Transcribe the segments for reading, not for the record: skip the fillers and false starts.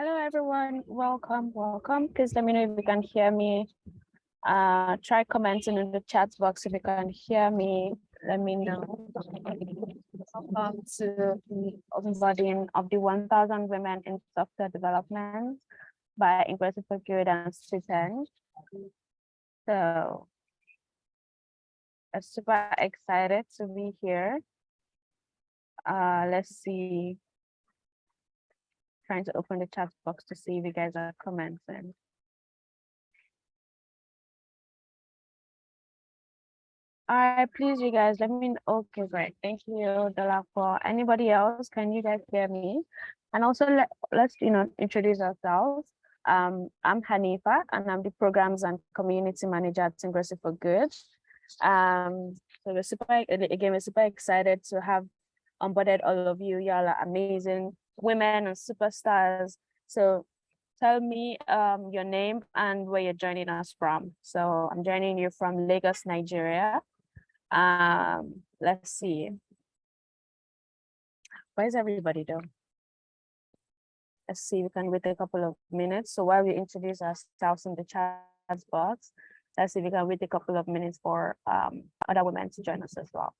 Hello, everyone. Welcome. Please let me know if you can hear me. Try commenting in the chat box if you can hear me. Let me know. Welcome to the onboarding of the 1,000 women in software development by Inclusive for Good and Stutern. So I'm super excited to be here. Let's see. Trying to open the chat box to see if you guys are commenting. All right, please, you guys, let me know. Okay, great. Thank you, for anybody else. Can you guys hear me? And also let's introduce ourselves. I'm Hanifa, and I'm the programs and community manager at Inclusive for Good. So we're super excited to have onboarded all of you. Y'all are amazing women and superstars. So tell me your name and where you're joining us from. So I'm joining you from Lagos, Nigeria. Let's see. Where's everybody though? Let's see, we can wait a couple of minutes. So while we introduce ourselves in the chat box, let's see if we can wait a couple of minutes for other women to join us as well.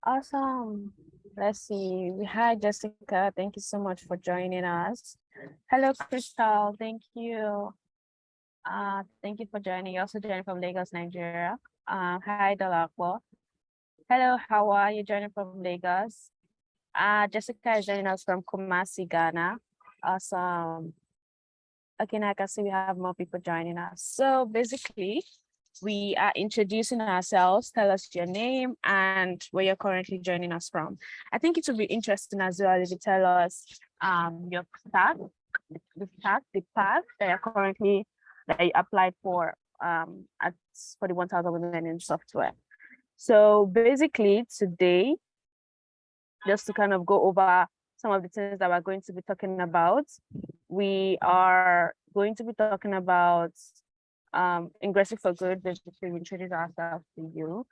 Awesome. Let's see. Hi, Jessica. Thank you so much for joining us. Hello, Crystal. Thank you. Thank you for joining. You also joined from Lagos, Nigeria. Hi, Dalakwa. Hello, how are you joining from Lagos? Jessica is joining us from Kumasi, Ghana. Awesome. Okay, now I can see we have more people joining us. So basically, we are introducing ourselves. Tell us your name and where you're currently joining us from. I think it would be interesting as well if you tell us your the path that you're currently that you applied for for the 1,000 women in software. So basically today, just to kind of go over some of the things that we're going to be talking about, we are going to be talking about Inclusive for Good. Basically, we introduce ourselves to you,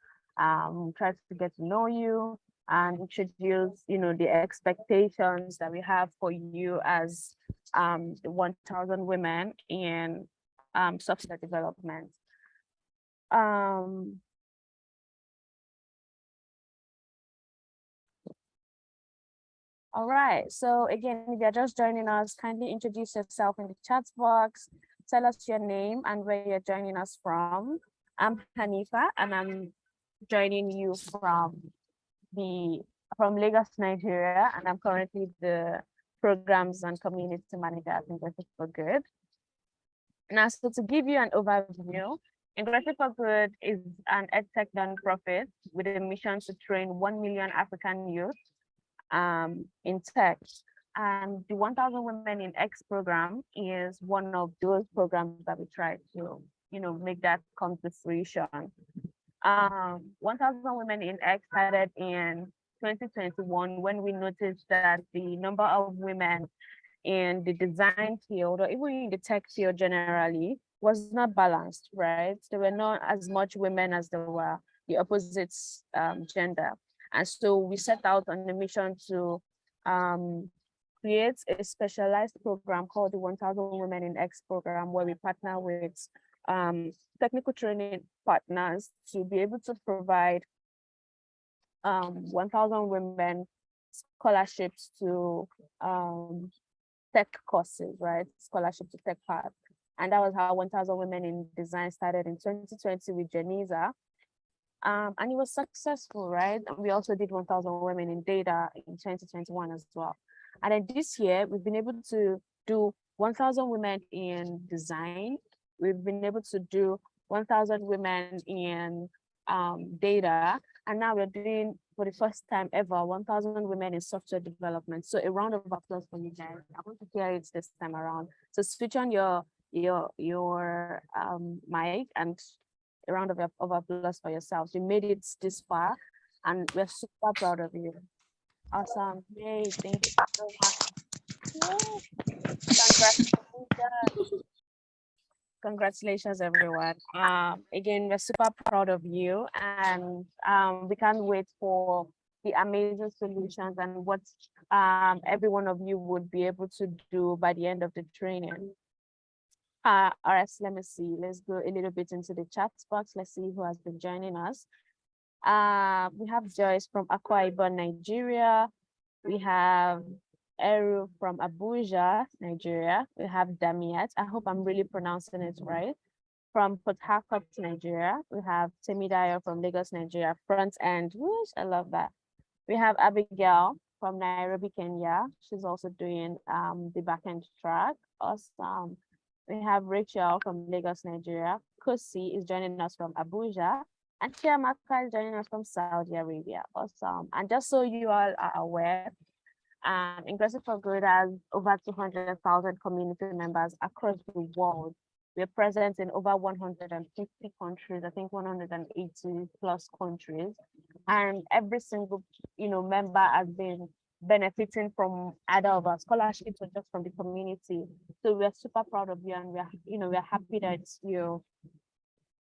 try to get to know you and introduce, the expectations that we have for you as the 1,000 women in software development. All right, so again, if you're just joining us, kindly introduce yourself in the chat box. Tell us your name and where you're joining us from. I'm Hanifa, and I'm joining you from Lagos, Nigeria, and I'm currently the programs and community manager at Inclusive for Good. Now, so to give you an overview, Inclusive for Good is an edtech nonprofit with a mission to train 1 million African youth in tech. And the 1,000 Women in X program is one of those programs that we try to, make that come to fruition. 1,000 Women in X started in 2021 when we noticed that the number of women in the design field or even in the tech field generally was not balanced, right? There were not as much women as there were the opposite gender. And so we set out on a mission to create a specialized program called the 1,000 Women in X program, where we partner with technical training partners to be able to provide 1,000 women scholarships to tech courses, right? Scholarship to tech path. And that was how 1,000 Women in Design started in 2020 with Janiza. And it was successful, right? We also did 1,000 Women in Data in 2021 as well. And then this year, we've been able to do 1,000 Women in Design. We've been able to do 1,000 Women in Data. And now we're doing, for the first time ever, 1,000 Women in Software Development. So a round of applause for you guys. I want to hear it this time around. So switch on your your mic and a round of applause for yourselves. You made it this far, and we're super proud of you. Awesome. Yay, thank you so much. Congratulations. Congratulations, everyone. Again, we're super proud of you, and we can't wait for the amazing solutions and what every one of you would be able to do by the end of the training. All right, so let me see. Let's go a little bit into the chat box. Let's see who has been joining us. We have Joyce from Akwa Ibom, Nigeria. We have Eru from Abuja, Nigeria. We have Damiet. I hope I'm really pronouncing it right. From Port Harcourt, Nigeria. We have Temidayo from Lagos, Nigeria. Front end. Whoosh, I love that. We have Abigail from Nairobi, Kenya. She's also doing the backend track. Awesome. We have Rachel from Lagos, Nigeria. Kosi is joining us from Abuja. And Chiamaka is joining us from Saudi Arabia. Awesome. And just so you all are aware, Inclusive for Good has over 200,000 community members across the world. We're present in over 150 countries, I think 180 plus countries. And every single, member has been benefiting from either of our scholarships or just from the community. So we're super proud of you, and we're happy that you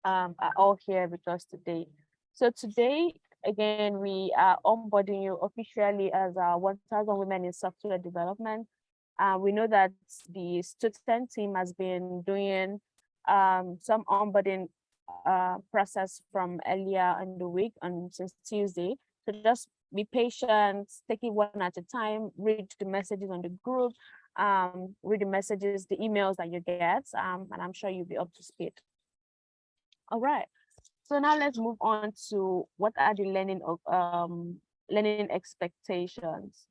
are all here with us today. So today, again, we are onboarding you officially as 1,000 Women in Software Development. We know that the Stutern team has been doing some onboarding process from earlier in the week and since Tuesday. So just be patient, take it one at a time, read the messages on the group, read the messages, the emails that you get, and I'm sure you'll be up to speed. All right. So now let's move on to what are the learning expectations.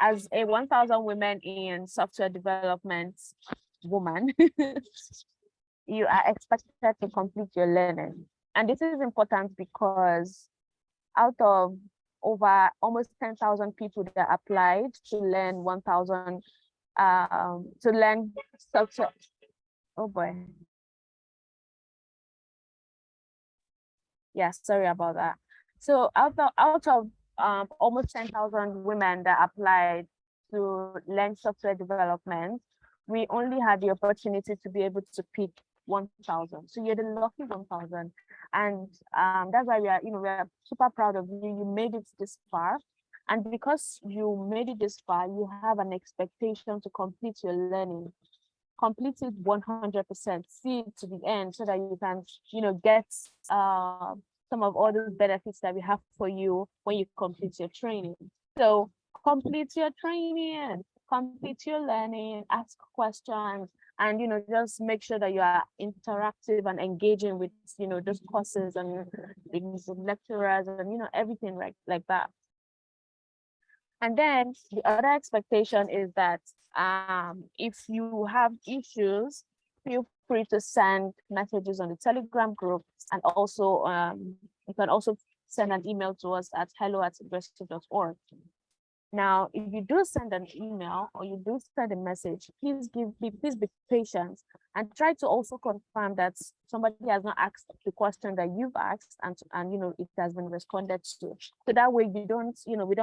As a 1,000 women in software development woman, you are expected to complete your learning. And this is important because out of over almost 10,000 people that applied to learn 1,000, to learn software. Oh boy. Yeah, sorry about that. So out of almost 10,000 women that applied to learn software development, we only had the opportunity to be able to pick 1,000. So you're the lucky 1,000. And that's why we're super proud of you. You made it this far. And because you made it this far, you have an expectation to complete your learning. Complete it 100%, see it to the end so that you can, get some of all the benefits that we have for you when you complete your training. So complete your training, complete your learning, ask questions, and just make sure that you are interactive and engaging with those courses and the lecturers and everything like that. And then the other expectation is that if you have issues, feel free to send messages on the Telegram group, and also you can also send an email to us at hello@aggressive.org. Now, if you do send an email or you do send a message, please be patient and try to also confirm that somebody has not asked the question that you've asked and it has been responded to. So that way we don't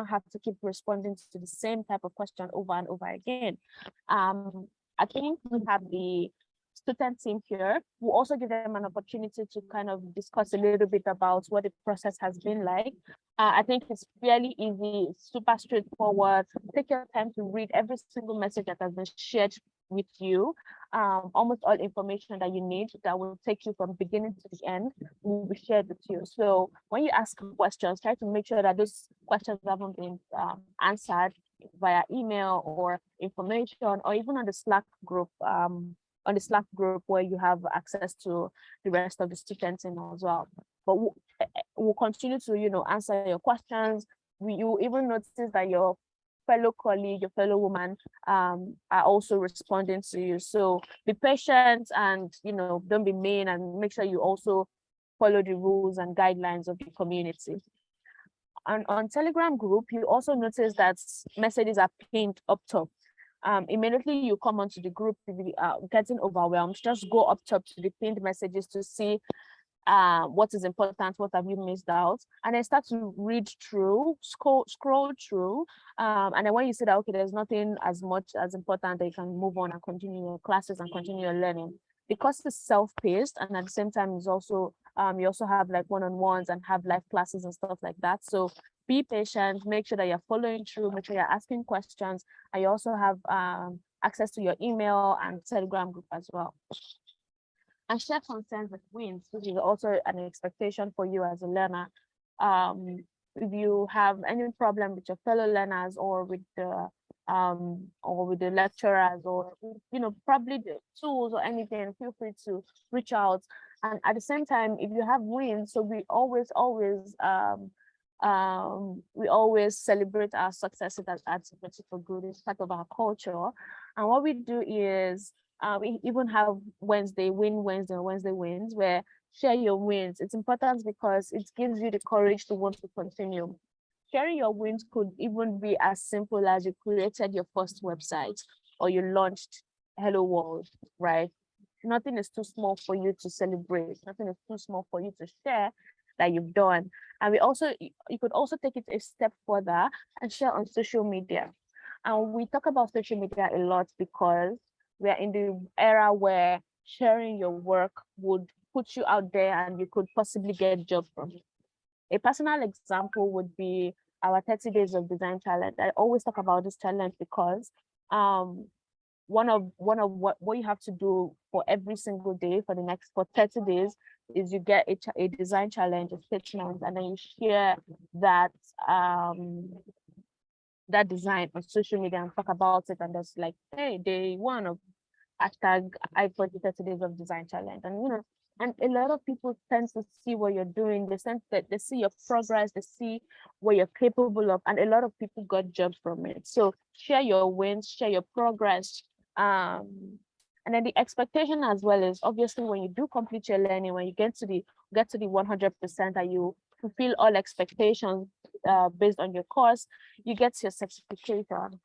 have to keep responding to the same type of question over and over again. I think we have the student team here. We'll also give them an opportunity to kind of discuss a little bit about what the process has been like. I think it's fairly easy, super straightforward. Take your time to read every single message that has been shared with you. Almost all information that you need that will take you from beginning to the end will be shared with you. So when you ask questions, try to make sure that those questions haven't been answered via email or information, or even on the Slack group, where you have access to the rest of the students in as well. But we'll continue to, answer your questions. You even notice that your fellow colleague, your fellow woman are also responding to you. So be patient and, don't be mean, and make sure you also follow the rules and guidelines of the community. And on Telegram group, you also notice that messages are pinned up top. immediately you come onto the group, getting overwhelmed, just go up top to the pinned messages to see what is important, what have you missed out, and then start to read through, scroll through, and then when you see that okay, there's nothing as much as important, that you can move on and continue your classes and continue your learning. Because it's self-paced, and at the same time is also you also have like one-on-ones and have live classes and stuff like that. So be patient, make sure that you're following through, make sure you're asking questions, and you also have access to your email and Telegram group as well. And share concerns with wins, which is also an expectation for you as a learner. If you have any problem with your fellow learners or with the lecturers, or probably the tools or anything, feel free to reach out. And at the same time, if you have wins, so we always celebrate our successes at University for Good. It's part of our culture. And what we do is we even have Wednesday wins, where share your wins. It's important because it gives you the courage to want to continue. Sharing your wins could even be as simple as you created your first website or you launched Hello World, right? Nothing is too small for you to celebrate. Nothing is too small for you to share that you've done. And you could also take it a step further and share on social media. And we talk about social media a lot because we are in the era where sharing your work would put you out there and you could possibly get a job from it. A personal example would be our 30 days of design challenge. I always talk about this challenge because one of what you have to do for every single day for 30 days is you get a design challenge, a statement, and then you share that that design on social media and talk about it. And there's like, hey, day one of hashtag I put the 30 days of design challenge. And a lot of people tend to see what you're doing. They sense that they see your progress, they see what you're capable of, and a lot of people got jobs from it. So share your wins, share your progress. And then the expectation as well is obviously when you do complete your learning, when you get to the 100%, that you fulfill all expectations based on your course, you get your certification.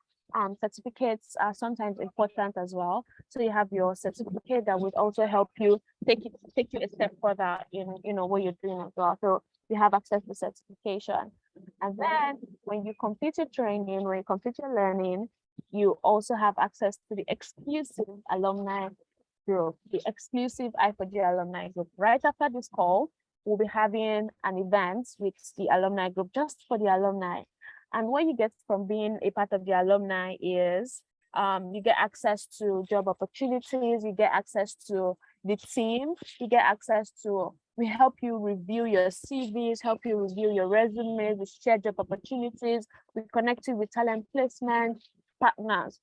Certificates are sometimes important as well. So you have your certificate that would also help you take you a step further in what you're doing as well. So you have access to certification. And then when you complete your training, when you complete your learning, you also have access to the exclusive alumni group, the exclusive I4G alumni group. Right after this call, we'll be having an event with the alumni group just for the alumni. And what you get from being a part of the alumni is you get access to job opportunities, you get access to the team, you get access to, we help you review your CVs, help you review your resumes, we share job opportunities, we connect you with talent placement partners,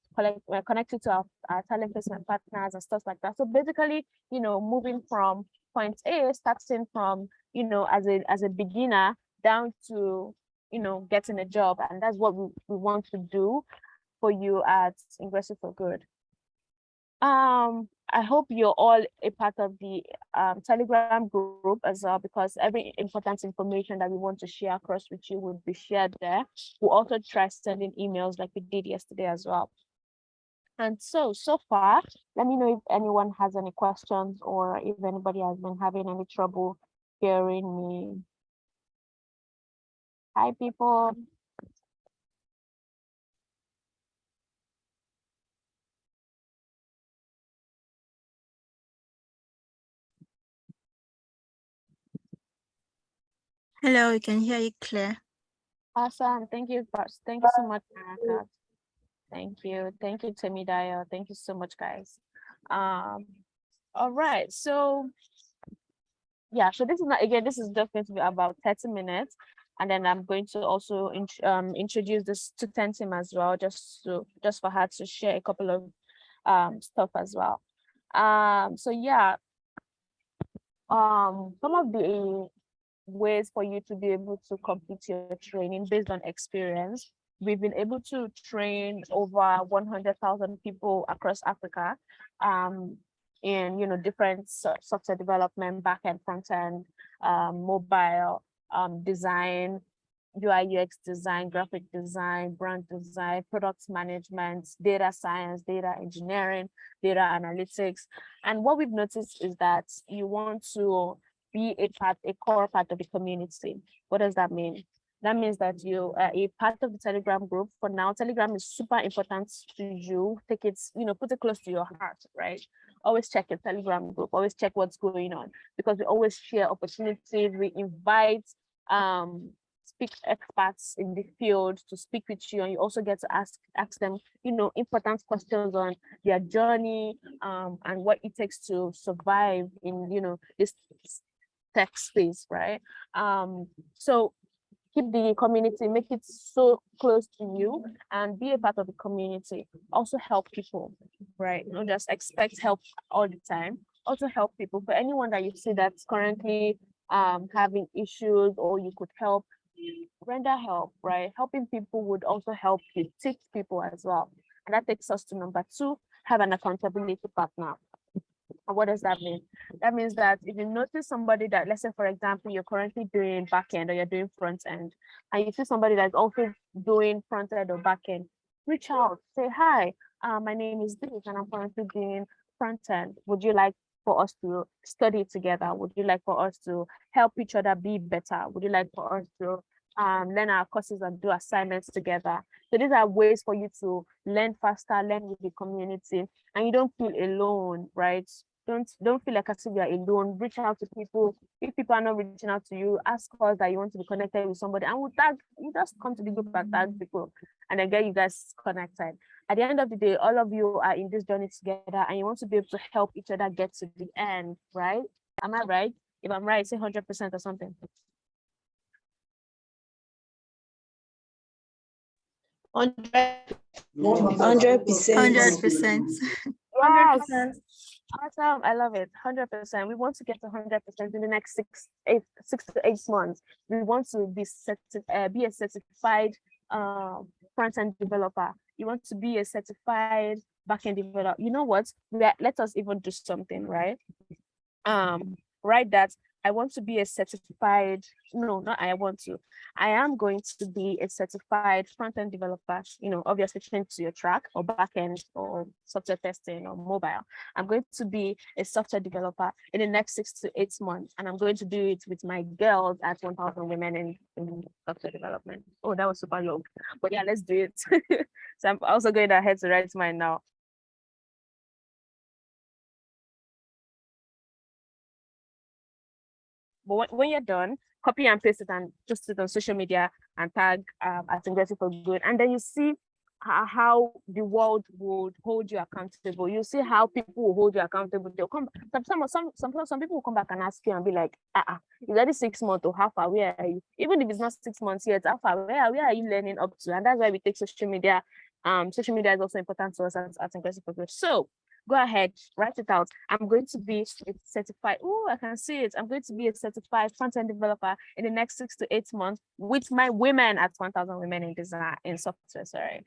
we're connected to our talent placement partners and stuff like that. So basically, moving from point A, starting from, as a beginner down to, getting a job. And that's what we want to do for you at University for Good. I hope you're all a part of the Telegram group as well, because every important information that we want to share across with you will be shared there. We'll also try sending emails like we did yesterday as well. And so far, let me know if anyone has any questions or if anybody has been having any trouble hearing me. Hi, people. Hello, we can hear you clear. Awesome. Thank you. Thank you so much, Erica. Thank you. Thank you, Temidayo. Thank you so much, guys. All right. So yeah, so this is just going to be about 30 minutes. And then I'm going to also introduce the student team as well, just for her to share a couple of stuff as well. So yeah, some of the ways for you to be able to complete your training based on experience. We've been able to train over 100,000 people across Africa in different software development, backend, frontend, mobile, design, UI UX design, graphic design, brand design, product management, data science, data engineering, data analytics. And what we've noticed is that you want to be a core part of the community. What does that mean? That means that you are a part of the Telegram group. For now, Telegram is super important to you. Take it, put it close to your heart, right? Always check your Telegram group. Always check what's going on, because we always share opportunities. We invite speak experts in the field to speak with you, and you also get to ask them, important questions on their journey, and what it takes to survive in, this tech space, right? So keep the community, make it so close to you, and be a part of the community. Also help people, right? Not just expect help all the time. Also help people. For anyone that you see that's currently having issues, or you could help, render help, right? Helping people would also help you teach people as well. And that takes us to number 2, have an accountability partner. And what does that mean? That means that if you notice somebody that, let's say, for example, you're currently doing back end or you're doing front end, and you see somebody that's also doing front end or back end, reach out, say, hi, my name is this, and I'm currently doing front end. Would you like for us to study together? Would you like for us to help each other be better? Would you like for us to learn our courses and do assignments together? So these are ways for you to learn faster, learn with the community, and you don't feel alone, right? Don't feel like as if you're alone. Reach out to people. If people are not reaching out to you, ask us that you want to be connected with somebody, and we'll tag you. Just come to the group and tag people, and then get you guys connected. At the end of the day, all of you are in this journey together, and you want to be able to help each other get to the end, right? Am I right? If I'm right, say 100% or something. 100%. 100%. Yes. 100%. Awesome. I love it. 100%. We want to get to 100% in the next 6 to 8 months. We want to be a certified front-end developer. You want to be a certified back-end developer. You know what? Let us even do something, right? Write that I want to be a certified, no, not I want to. I am going to be a certified front-end developer, obviously change to your track or back-end or software testing or mobile. I'm going to be a software developer in the next 6 to 8 months, and I'm going to do it with my girls at 1,000 Women in Software Development. Oh, that was super long, but yeah, let's do it. So I'm also going ahead to write mine now. But when you're done, copy and paste it and post it on social media and tag at Aggressive for Good. And then you see how the world would hold you accountable. You see how people will hold you accountable. They'll come. Some people will come back and ask you and be like, is that 6 months or how far? Where are you? Even if it's not 6 months yet, how far? Where are you learning up to? And that's why we take social media. Social media is also important to us at Aggressive for Good. So go ahead, write it out. I'm going to be a certified, oh, I can see it. I'm going to be a certified front-end developer in the next 6 to 8 months with my women at 1,000 Women in Design, in Software, sorry.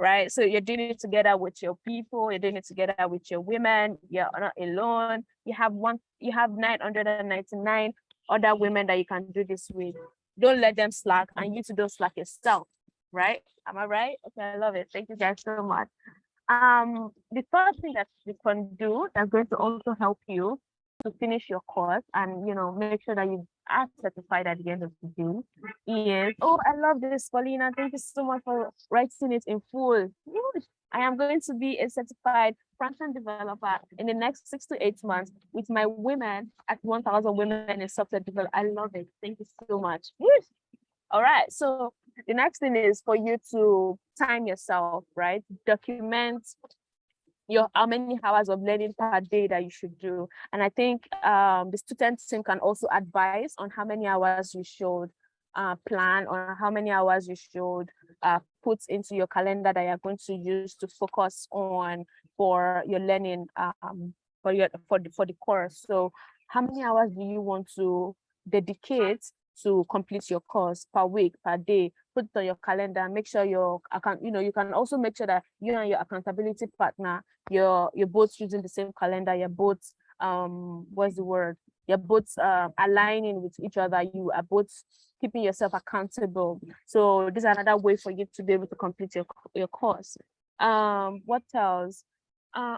Right? So you're doing it together with your people, you're doing it together with your women, you're not alone. You have 999 other women that you can do this with. Don't let them slack, and you too don't slack yourself, right? Am I right? Okay, I love it. Thank you guys so much. The first thing that you can do that's going to also help you to finish your course and make sure that you are certified at the end of the day is, oh, I love this, Paulina. Thank you so much for writing it in full. I am going to be a certified front-end developer in the next 6 to 8 months with my women at 1,000 Women in Software Development. I love it. Thank you so much. All right. So the next thing is for you to time yourself, right? Document how many hours of learning per day that you should do. And I think the student team can also advise on how many hours you should plan, or how many hours you should put into your calendar that you're going to use to focus on for your learning for the course. So how many hours do you want to dedicate to complete your course per week, per day? Put it on your calendar. Make sure your account, you can also make sure that you and your accountability partner, you're both using the same calendar. You're both what's the word? you're both aligning with each other. You are both keeping yourself accountable. So this is another way for you to be able to complete your course. What else?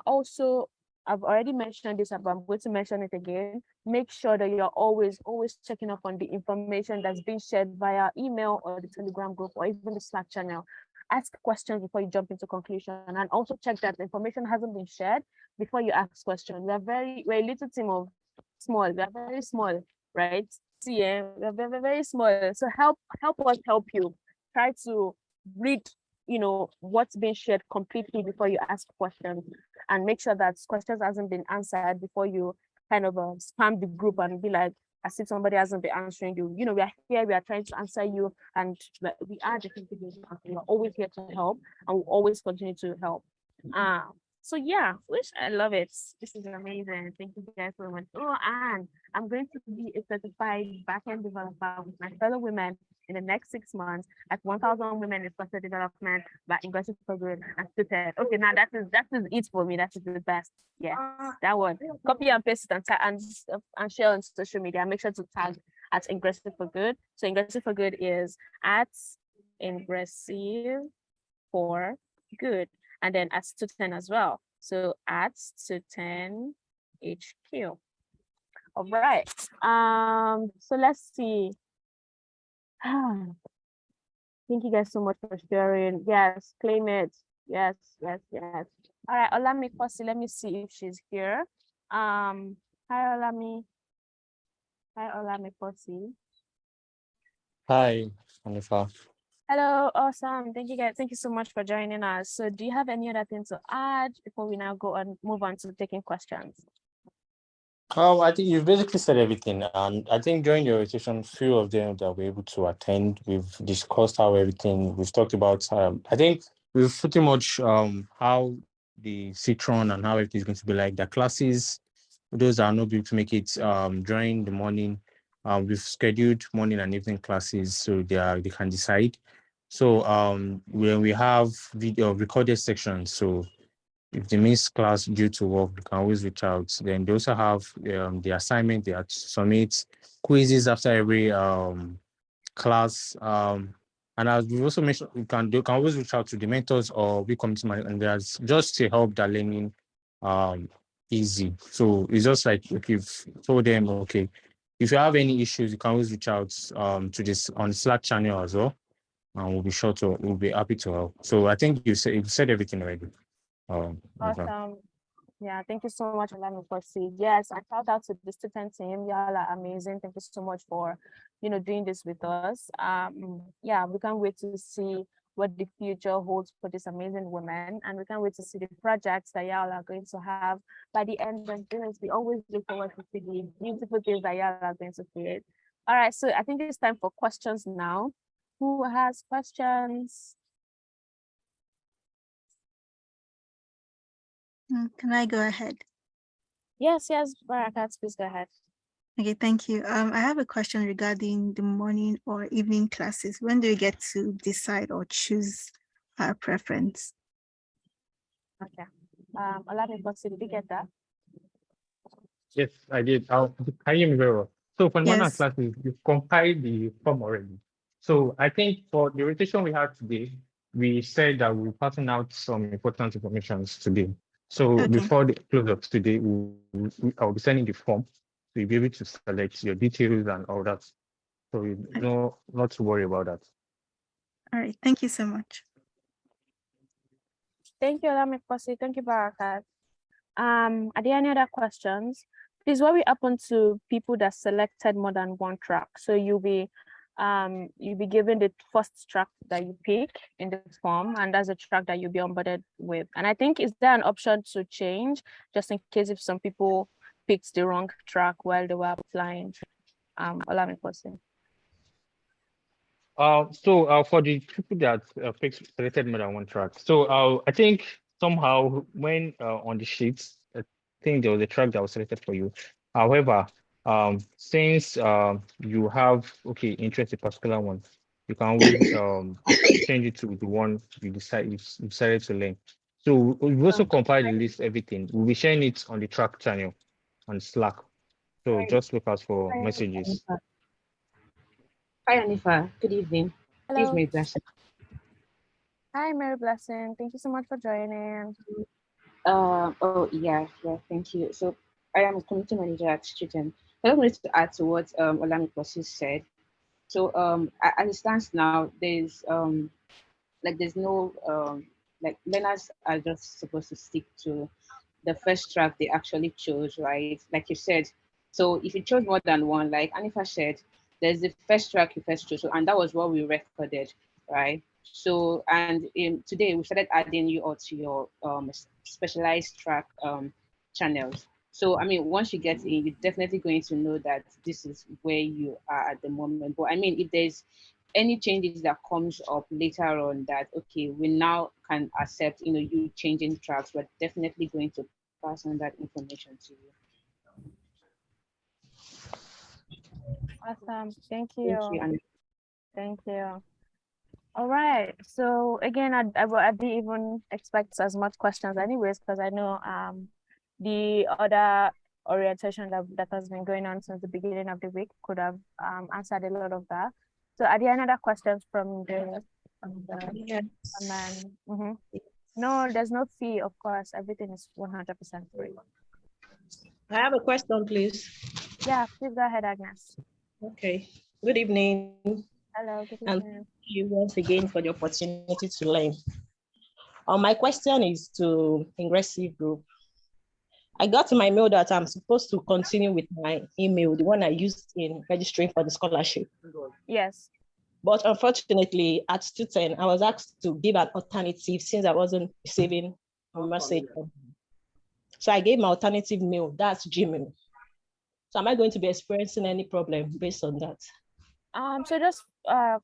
Also, I've already mentioned this, but I'm going to mention it again. Make sure that you're always checking up on the information that's being shared via email or the Telegram group or even the Slack channel. Ask questions before you jump into conclusion, and also check that the information hasn't been shared before you ask questions. We're a little team of small. We are very small, right? See, we're very small. So help us help you. Try to read, what's being shared completely before you ask questions, and make sure that questions hasn't been answered before you kind of spam the group and be like, as if somebody hasn't been answering you. We are here, we are trying to answer you, and we are definitely, we are always here to help, and we'll always continue to help. So yeah, which I love it. This is amazing. Thank you guys so much. Oh, and I'm going to be a certified backend developer with my fellow women in the next 6 months at 1,000 women in software development by Ingression for Good and Stutern. Okay, now that is it for me. That is the best. Yeah, that one. Copy and paste it and share on social media. Make sure to tag at Ingression for Good. So Ingression for Good is at Ingressive for Good, and then at Stutern as well. So at Stutern HQ. All right. So let's see. Thank you guys so much for sharing. Yes, claim it. Yes. All right, Olami Kosi, let me see if she's here. Hi, Olami. Hi, Olami Kosi. Hi, Hanifa. Hello, awesome. Thank you guys. Thank you so much for joining us. So do you have any other thing to add before we now go and move on to taking questions? I think you've basically said everything, and I think during the orientation, few of them that were able to attend, we've discussed how everything we've talked about. I think we've pretty much how the Stutern and how everything's going to be like. The classes, those that are not able to make it during the morning, we've scheduled morning and evening classes so they can decide. So when we have video recorded sections, so if they miss class due to work, they can always reach out. Then they also have the assignment, they have to submit quizzes after every class. And as we also mentioned, you can always reach out to the mentors or we community managers just to help that learning easy. So it's just like, okay, you've told them, okay, if you have any issues, you can always reach out to this on the Slack channel as well. And we'll be happy to help. So I think you said everything already. Okay. Awesome. Yeah, thank you so much, Olami Kosi. Yes, and shout out to the student team. Y'all are amazing. Thank you so much for, doing this with us. Yeah, we can't wait to see what the future holds for these amazing women, and we can't wait to see the projects that y'all are going to have by the end of this. We always look forward to see the beautiful things that y'all are going to create. All right, so I think it's time for questions now. Who has questions? Can I go ahead? Yes, Barakat, please go ahead. Okay, thank you. I have a question regarding the morning or evening classes. When do you get to decide or choose our preference? Okay. Olami Kosi, did you get that? Yes, I did. Can you hear me very well? So for the morning Yes. classes, you've compiled the form already. So I think for the orientation we had today, we said that we're passing out some important information today. So Okay. before the close of today, I'll be sending the form. So you'll be able to select your details and all that. So you know not to worry about that. All right. Thank you so much. Thank you, Olami Kosi. Thank you, Barakat. Are there any other questions? Please, what will happen to people that selected more than one track? So you'll be given the first track that you pick in the form, and that's a track that you'll be onboarded with. And I think, is there an option to change just in case if some people picked the wrong track while they were applying? Olami Kosi. So for the people that selected more than one track, so I think somehow when on the sheets, I think there was a track that was selected for you. However, since you have interest in particular one, you can always change it to the one you decided to learn. So we've also compiled the list, everything. We'll be sharing it on the track channel on Slack. So just look out for Hi, messages. Anifa. Hi, Anifa. Good evening. This is Hello. Mary Blessing. Hi, Mary Blessing. Thank you so much for joining. Oh, yeah, thank you. So I am a community manager at Stutern. I just wanted to add to what Olami said. So as it stands now, there's no like learners are just supposed to stick to the first track they actually chose, right? Like you said. So if you chose more than one, like Anifa said, there's the first track you first chose, so, and that was what we recorded, right? So and today we started adding you all to your specialized track channels. So I mean, once you get in, you're definitely going to know that this is where you are at the moment. But I mean, if there's any changes that comes up later on that okay we now can accept you changing tracks, we're definitely going to pass on that information to you. Awesome. Thank Thank you. you. And Thank you. All right. So again, I didn't even expect as much questions anyways, because I know the other orientation that has been going on since the beginning of the week could have answered a lot of that. So are there any other questions from the Yes. No, there's no fee, of course. Everything is 100% free. I have a question, please. Yeah, please go ahead, Agnes. Okay. Good evening. Hello, good And evening. thank you once again for the opportunity to learn. My question is to Ingressive Group. I got my mail that I'm supposed to continue with my email, the one I used in registering for the scholarship. Yes. But unfortunately, at Stutern, I was asked to give an alternative since I wasn't receiving a message. So I gave my alternative mail, that's Gmail. So am I going to be experiencing any problem based on that? So just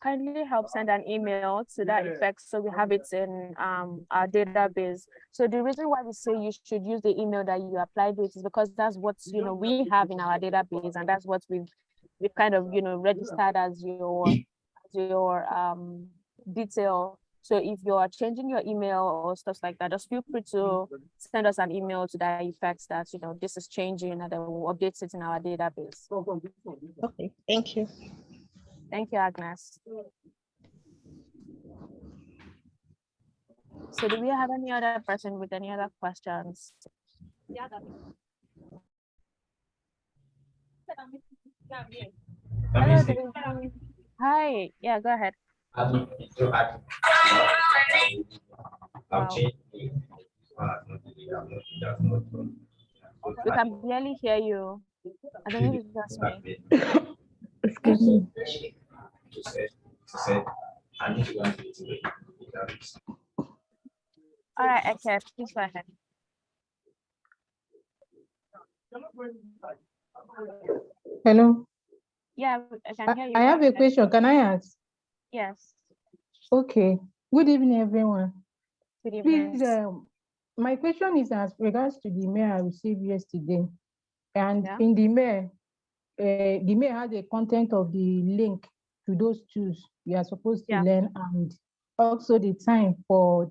kindly help send an email to that effect so we have it in our database. So the reason why we say you should use the email that you applied with is because that's what we have in our database, and that's what we've kind of registered as your detail. So if you're changing your email or stuff like that, just feel free to send us an email to that effect that this is changing, and then we'll update it in our database. Okay, thank you. Thank you, Agnes. So do we have any other person with any other questions? Hello, David. Hi. Yeah, go ahead. Wow. We can barely hear you. I don't know if it's just me. Excuse me. All right, okay, please go ahead. Hello. Yeah, I can hear you. I have a question. Can I ask? Yes. Okay. Good evening, everyone. Good evening. Please, my question is as regards to the mail I received yesterday. And in the mail had the content of the link to those tools we are supposed to learn, and also the time for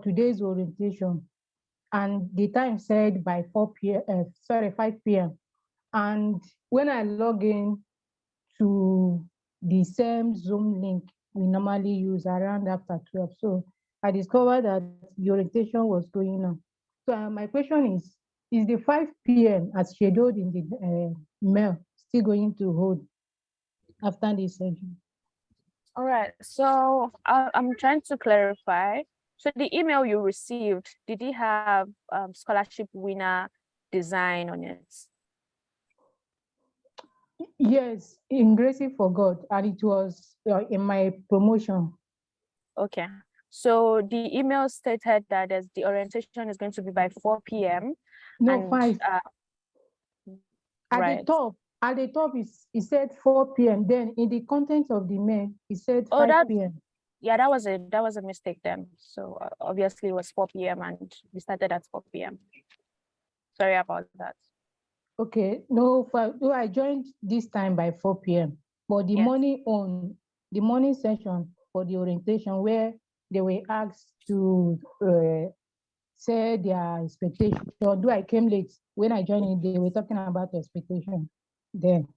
today's orientation. And the time said by 5 p.m. And when I log in to the same Zoom link we normally use around after 12. So I discovered that the orientation was going on. So my question is the 5 p.m. as scheduled in the mail still going to hold after this session? All right, so I'm trying to clarify. So the email you received, did it have scholarship winner design on it? Yes, in Gracie for God, and it was in my promotion. Okay, so the email stated that the orientation is going to be by 4 p.m. No, and, 5. Right. At the top, it said 4 p.m. Then in the content of the mail, it said 5 p.m. Yeah, that was a mistake then. So obviously it was 4 p.m. and we started at 4 p.m. Sorry about that. Okay, no, I joined this time by 4 p.m. But the morning session for the orientation where they were asked to say their expectation. Although I came late, when I joined in, they were talking about expectation then.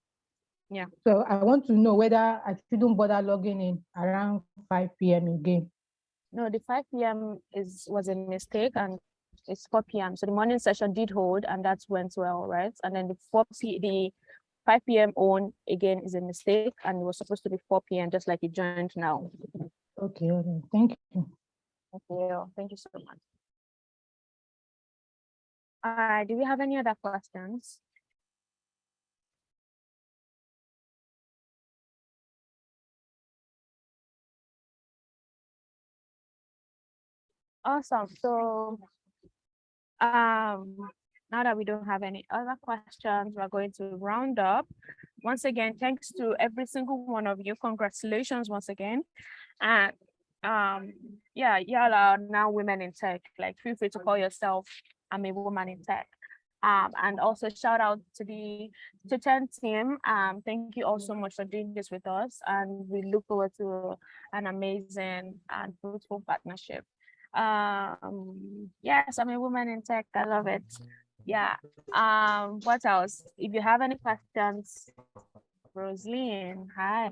Yeah. So I want to know whether I shouldn't bother logging in around 5 p.m. again. No, the 5 p.m. was a mistake, and it's 4 p.m. So the morning session did hold, and that went well, right? And then the 5 p.m. on again is a mistake, and it was supposed to be 4 p.m. just like you joined now. Okay, thank you. Thank you so much. All right, do we have any other questions? Awesome. So now that we don't have any other questions, we're going to round up. Once again, thanks to every single one of you. Congratulations once again. And yeah, y'all are now women in tech. Like, feel free to call yourself I'm a woman in tech. And also shout out to the Stutern team. Thank you all so much for doing this with us, and we look forward to an amazing and fruitful partnership. Yes, I'm a woman in tech. I love it. Yeah. What else? If you have any questions, Roseline, hi.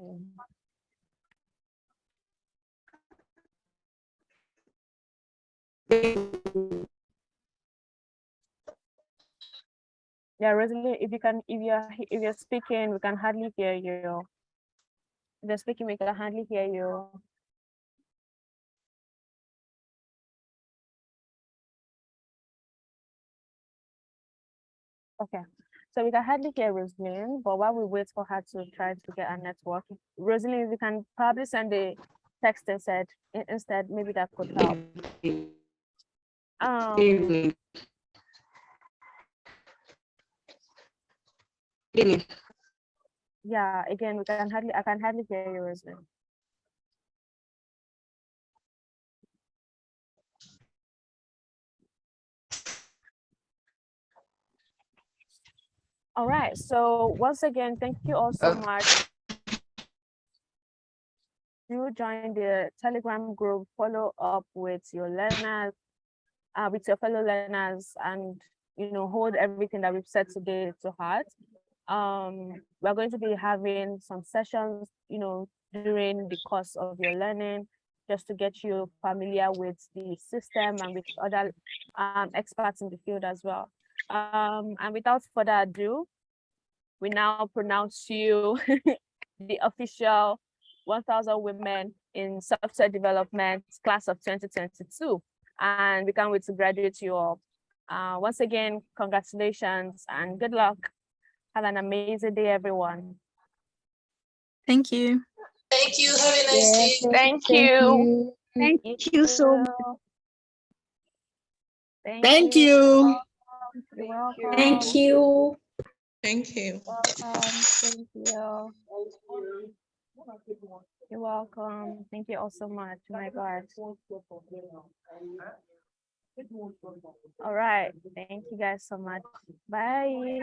Yeah, Rosalie, if you're speaking, we can hardly hear you. If you're speaking, we can hardly hear you. Okay, so we can hardly hear Rosaline, but while we wait for her to try to get a network, Rosaline, we can probably send a text instead, maybe that could help. Yeah, again, I can hardly hear you, Rosaline. All right, so once again, thank you all so much. Do join the Telegram group, follow up with your learners, with your fellow learners, and hold everything that we've said today to heart. We're going to be having some sessions, during the course of your learning, just to get you familiar with the system and with other experts in the field as well. And without further ado, we now pronounce you the official 1000 Women in Software Development class of 2022. And we can't wait to graduate you all. Once again, congratulations and good luck. Have an amazing day, everyone. Thank you. Thank you. Have a nice day. Thank you. Thank you so much. Thank you. You're welcome. Thank you. Thank you. Welcome. Thank you. You're welcome. Thank you all so much. Oh my God. All right. Thank you guys so much. Bye.